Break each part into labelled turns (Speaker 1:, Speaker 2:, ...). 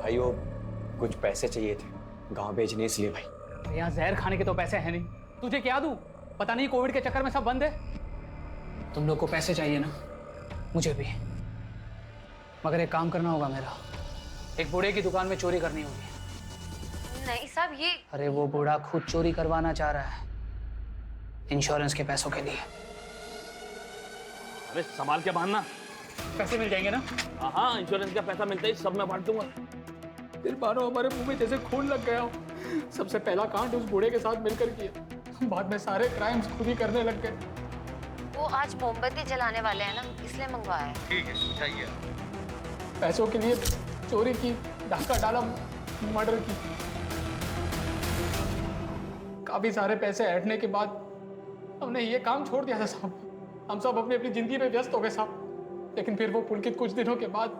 Speaker 1: भाई वो कुछ पैसे चाहिए थे गांव भेजने, इसलिए भाई।
Speaker 2: यहाँ जहर खाने के तो पैसे हैं नहीं, तुझे क्या दूं? पता नहीं कोविड के चक्कर में सब बंद है। तुम लोग को पैसे चाहिए ना, मुझे भी, मगर एक काम करना होगा मेरा। एक बूढ़े की दुकान में चोरी करनी होगी।
Speaker 3: नहीं साहब, ये
Speaker 2: अरे वो बूढ़ा खुद चोरी करवाना चाह रहा है, इंश्योरेंस के पैसों के लिए।
Speaker 4: अरे संभाल के बांधना।
Speaker 2: पैसे मिल जाएंगे ना?
Speaker 4: हाँ, इंश्योरेंस का पैसा मिलता ही सब मैं बांट दूंगा।
Speaker 2: फिर मानो हमारे मुंह में जैसे खून लग गया हो। सबसे पहला कांड उस बूढ़े के साथ मिलकर किया, बाद में सारे क्राइम्स खुद ही करने लग गए।
Speaker 3: वो आज मोमबत्ती जलाने वाले हैं ना, इसलिए मंगवाया है।
Speaker 5: ठीक है, चाहिए।
Speaker 2: पैसों के लिए चोरी की, धक्का डाला, मर्डर की। काफी सारे पैसे ऐंठने के बाद हमने ये काम छोड़ दिया था साहब। हम सब अपनी अपनी जिंदगी में व्यस्त हो गए साहब। लेकिन फिर वो पुलकित कुछ दिनों के बाद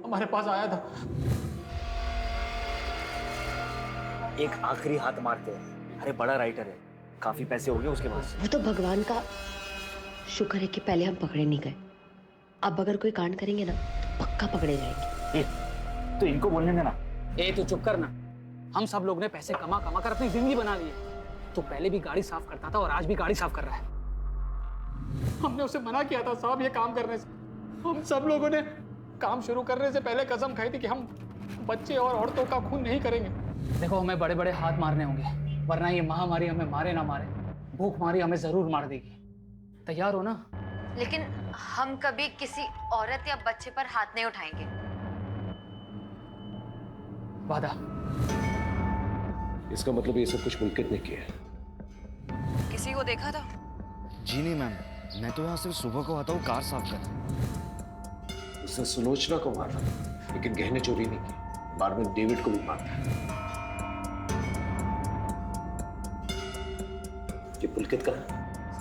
Speaker 2: हमारे पास आया था।
Speaker 1: एक आखिरी हाथ मारते हैं। अरे बड़ा राइटर है, काफी पैसे हो गए उसके पास।
Speaker 6: वो तो भगवान का शुक्र है कि पहले हम पकड़े नहीं गए। अब अगर कोई कांड करेंगे ना तो पक्का पकड़े जाएंगे।
Speaker 1: तो इनको बोलने देना।
Speaker 2: ए तू चुप करना। हम सब लोग ने पैसे कमा कमा कर अपनी जिंदगी बना ली है। तो पहले भी गाड़ी साफ करता था और आज भी गाड़ी साफ कर रहा है। हमने उसे मना किया था साहब ये काम करने से। हम सब लोगों ने काम शुरू करने से पहले कसम खाई थी कि हम बच्चे और औरतों का खून नहीं करेंगे। देखो, हमें बड़े बड़े हाथ मारने होंगे, वरना ये महामारी हमें मारे ना मारे, भूखमारी हमें जरूर मार देगी। तैयार हो ना?
Speaker 3: लेकिन हम कभी किसी औरत या बच्चे पर हाथ नहीं उठाएंगे।
Speaker 2: वादा।
Speaker 7: इसका मतलब ये सब कुछ पुलकित ने किया है।
Speaker 3: किसी को देखा था?
Speaker 8: जी नहीं मैम, मैं तो यहाँ सिर्फ सुबह को आता हूँ कार साफ करने।
Speaker 7: उसने सुलोचना को मारा, लेकिन गहने चोरी नहीं की। बाद में डेविड को भी मारा। ये पुलकित का है?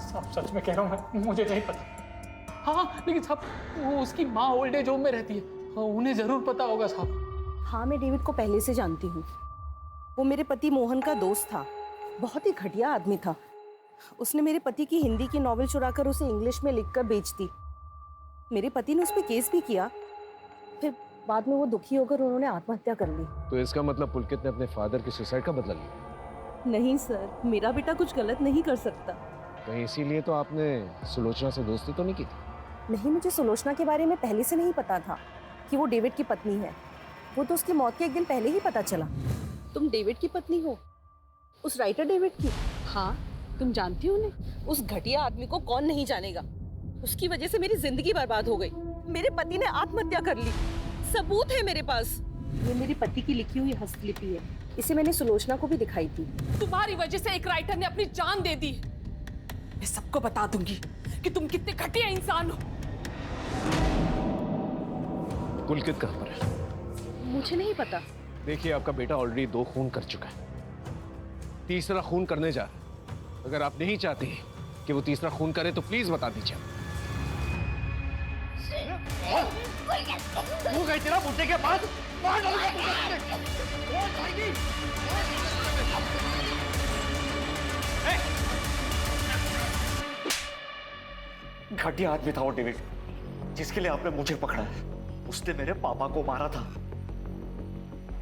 Speaker 2: साहब सच में कह रहा हूँ, मुझे नहीं पता। हाँ लेकिन साहब वो उसकी माँ ओल्ड एज होम में रहती है, उन्हें जरूर पता होगा साहब।
Speaker 9: हाँ, मैं डेविड को पहले से जानती हूँ। वो मेरे पति मोहन का दोस्त था, बहुत ही घटिया आदमी था। उसने मेरे पति की हिंदी की नॉवेल चुराकर उसे इंग्लिश में लिखकर बेच दी। मेरे पति ने उस पर केस भी किया, फिर बाद में वो दुखी होकर उन्होंने आत्महत्या कर ली।
Speaker 7: तो इसका मतलब पुलकित ने अपने फादर की सुसाइड का बदला लिया?
Speaker 9: नहीं सर, मेरा बेटा कुछ गलत नहीं कर सकता।
Speaker 7: कहीं इसीलिए तो आपने सुलोचना से दोस्ती तो नहीं की थी?
Speaker 9: नहीं, मुझे सुलोचना के बारे में पहले से नहीं पता था कि वो डेविड की पत्नी है। वो तो उसकी मौत के एक दिन पहले ही पता चला। तुम डेविड की पत्नी हो? उस राइटर डेविड की? हाँ, तुम जानती हो उन्हें? उस घटिया आदमी को कौन नहीं जानेगा। उसकी वजह से मेरी जिंदगी बर्बाद हो गई। मेरे पति ने आत्महत्या कर ली, सबूत है मेरे पास। ये मेरे पति की लिखी हुई हस्तलिपि है, इसे मैंने सुलोचना को भी दिखाई थी।
Speaker 10: तुम्हारी वजह से एक राइटर ने अपनी जान दे दी। मैं सबको बता दूंगी कि तुम कितने घटिया इंसान हो।
Speaker 7: पुलकित कहाँ पर है?
Speaker 9: मुझे नहीं पता।
Speaker 7: देखिए, आपका बेटा ऑलरेडी 2 खून कर चुका है, तीसरा खून करने जा रहा है। अगर आप नहीं चाहते कि वो तीसरा खून करे तो प्लीज बता दीजिए।
Speaker 8: तू गई तेरा बुड्ढे के बाद मार डालूंगा। घटिया आदमी था वो डेविड, जिसके लिए आपने मुझे पकड़ा है। उसने मेरे पापा को मारा था।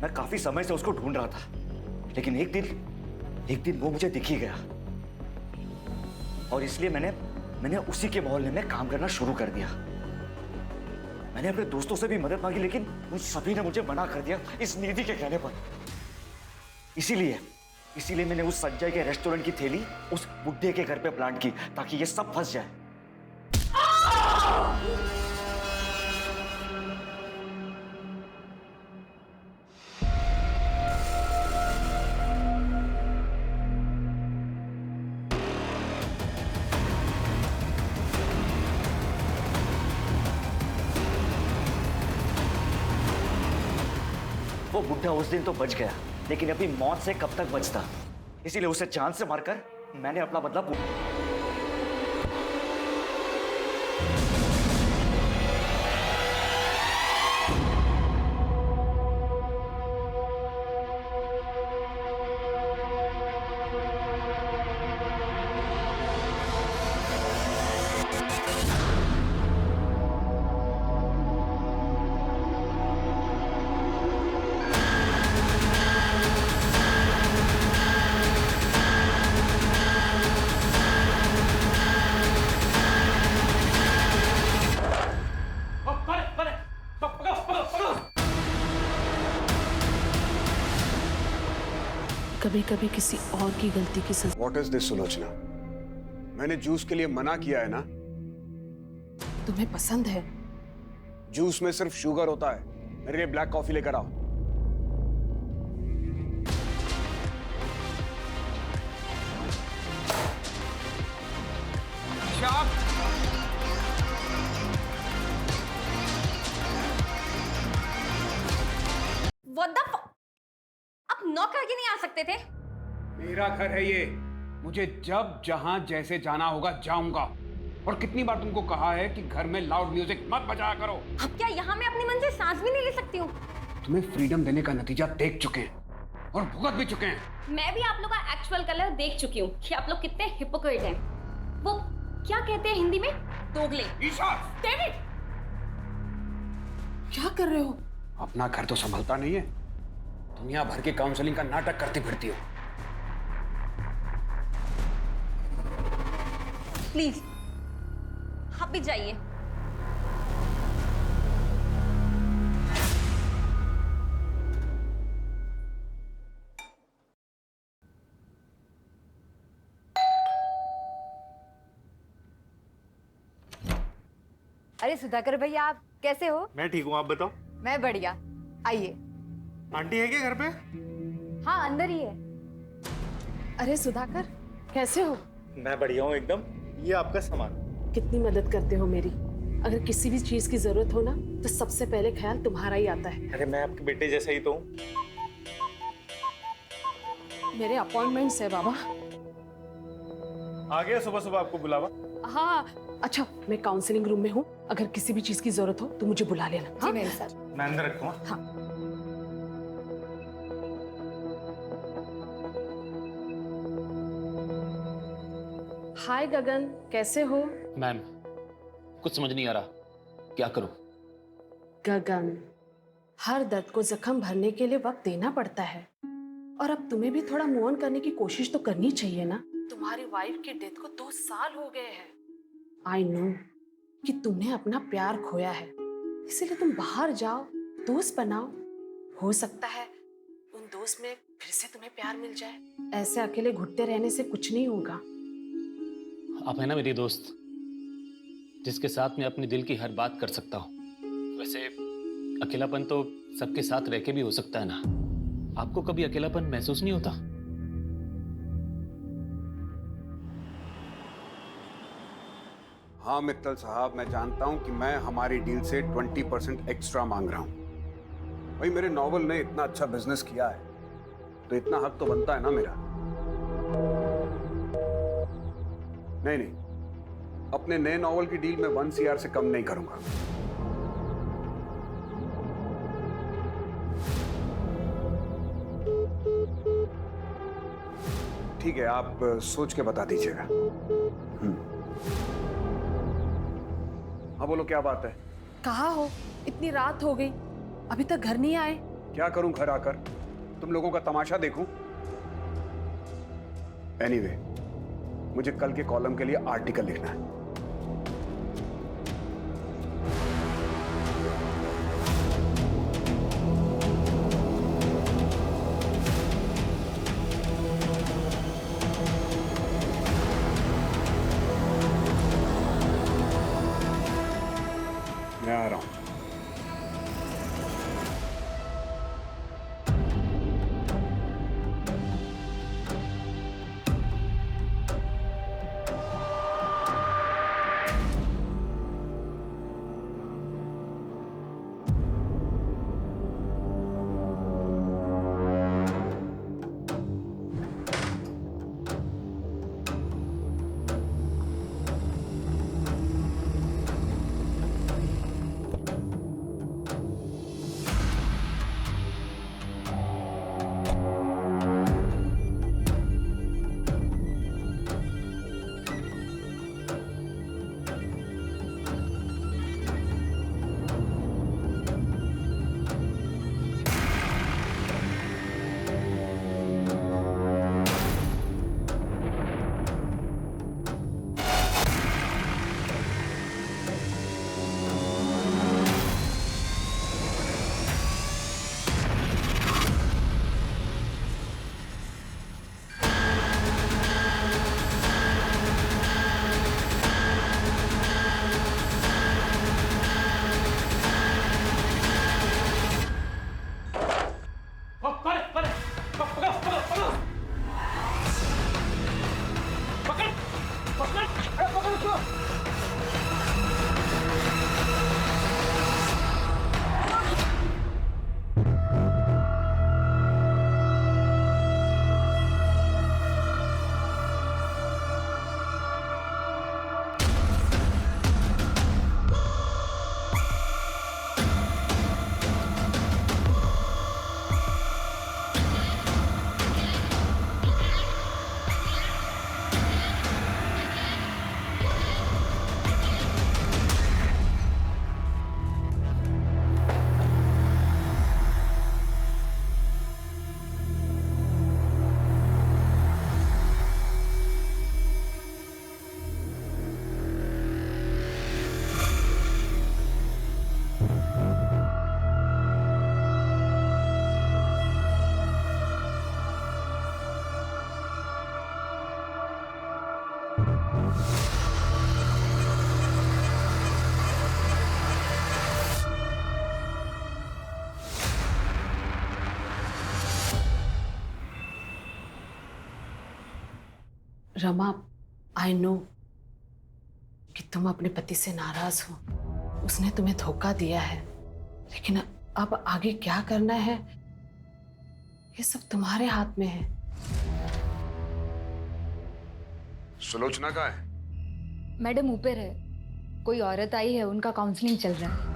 Speaker 8: मैं काफी समय से उसको ढूंढ रहा था, लेकिन एक दिन वो मुझे दिख ही गया, और इसलिए मैंने उसी के मोहल्ले में काम करना शुरू कर दिया। मैंने अपने दोस्तों से भी मदद मांगी, लेकिन उन सभी ने मुझे मना कर दिया इस निधि के कहने पर। इसीलिए मैंने उस संजय के रेस्टोरेंट की थैली उस बुड्ढे के घर पे प्लांट की, ताकि ये सब फंस जाए। वो बुढ़ा उस दिन तो बच गया, लेकिन अपनी मौत से कब तक बचता। इसीलिए उसे जान से मारकर मैंने अपना बदला
Speaker 10: कभी कभी किसी और की गलती की सजा।
Speaker 5: What is this Sulochana? मैंने जूस के लिए मना किया है ना।
Speaker 10: तुम्हें पसंद है?
Speaker 5: जूस में सिर्फ शुगर होता है। मेरे लिए ब्लैक कॉफी लेकर आओ।
Speaker 11: What the आप नॉक करके नहीं आ सकते थे?
Speaker 5: मेरा घर है ये। मुझे जब जहां जैसे जाना होगा जाऊंगा। और कितनी बार तुमको कहा है कि घर में लाउड म्यूजिक मत बजाया करो।
Speaker 11: अब क्या यहाँ मैं अपनी मन से सांस भी नहीं ले सकती हूँ?
Speaker 5: तुम्हें फ्रीडम देने का नतीजा देख चुके हैं और भुगत भी चुके हैं।
Speaker 11: मैं भी आप लोग का एक्चुअल कलर देख चुकी हूँ कि आप लोग कितने हिपोक्रेट हैं। वो क्या कहते हैं हिंदी में? दोगले।
Speaker 5: ईशा!
Speaker 11: डेविड!
Speaker 10: क्या कर रहे हो?
Speaker 5: अपना घर तो संभलता नहीं है, दुनिया भर के काउंसलिंग का नाटक करती फिरती हो।
Speaker 11: प्लीज आप भी जाइए।
Speaker 3: अरे सुधाकर भैया, आप कैसे हो?
Speaker 8: मैं ठीक हूँ, आप बताओ।
Speaker 3: मैं बढ़िया। आइए।
Speaker 8: आंटी है क्या घर पे?
Speaker 3: हाँ, अंदर ही है।
Speaker 10: अरे सुधाकर, कैसे हो?
Speaker 8: मैं बढ़िया हूँ एकदम। ये आपका सामान।
Speaker 10: कितनी मदद करते हो मेरी। अगर किसी भी चीज की जरूरत हो ना तो सबसे पहले ख्याल तुम्हारा ही आता है।
Speaker 8: अरे मैं आपके बेटे जैसा ही तो हूँ।
Speaker 10: मेरे अपॉइंटमेंट्स है बाबा।
Speaker 8: आ गया सुबह सुबह आपको बुलावा?
Speaker 10: हाँ, अच्छा मैं काउंसलिंग रूम में हूँ, अगर किसी भी चीज की जरूरत हो तो मुझे बुला लेना। हाँ?
Speaker 3: जी मेरे साथ।
Speaker 8: मैं अंदर रखूँ?
Speaker 10: हाँ। हाय गगन, कैसे हो?
Speaker 4: मैम, कुछ समझ नहीं आ रहा, क्या करूं?
Speaker 10: गगन, हर दर्द को जख्म भरने के लिए वक्त देना पड़ता है, और अब तुम्हें भी थोड़ा मूव ऑन करने की कोशिश तो करनी चाहिए ना। तुम्हारी वाइफ की डेथ को 2 साल हो गए हैं। आई नो कि तुमने अपना प्यार खोया है, इसीलिए तुम बाहर जाओ, दोस्त बनाओ। हो सकता है उन दोस्त में फिर से तुम्हें प्यार मिल जाए। ऐसे अकेले घुटते रहने से कुछ नहीं होगा।
Speaker 4: आप है ना मेरी दोस्त, जिसके साथ मैं अपने दिल की हर बात कर सकता हूँ। वैसे अकेलापन तो सबके साथ रह के भी हो सकता है ना। आपको कभी अकेलापन महसूस नहीं होता?
Speaker 5: हाँ मित्तल साहब, मैं जानता हूं कि मैं हमारी डील से 20% एक्स्ट्रा मांग रहा हूं। भाई मेरे नॉवल ने इतना अच्छा बिजनेस किया है तो इतना हक तो बनता है ना मेरा। नहीं, अपने नए नॉवल की डील में 1 CR से कम नहीं करूंगा। ठीक है, आप सोच के बता दीजिएगा। हाँ बोलो, क्या बात है?
Speaker 10: कहाँ हो? इतनी रात हो गई, अभी तक घर नहीं आए।
Speaker 5: क्या करूं घर आकर? तुम लोगों का तमाशा देखूं? एनीवे, मुझे कल के कॉलम के लिए आर्टिकल लिखना है। मैं आ रहा हूं।
Speaker 10: रमा, आई नो कि तुम अपने पति से नाराज हो, उसने तुम्हें धोखा दिया है, लेकिन अब आगे क्या करना है ये सब तुम्हारे हाथ में है।
Speaker 5: सुलोचना का है?
Speaker 3: मैडम ऊपर है, कोई औरत आई है, उनका काउंसलिंग चल रहा है।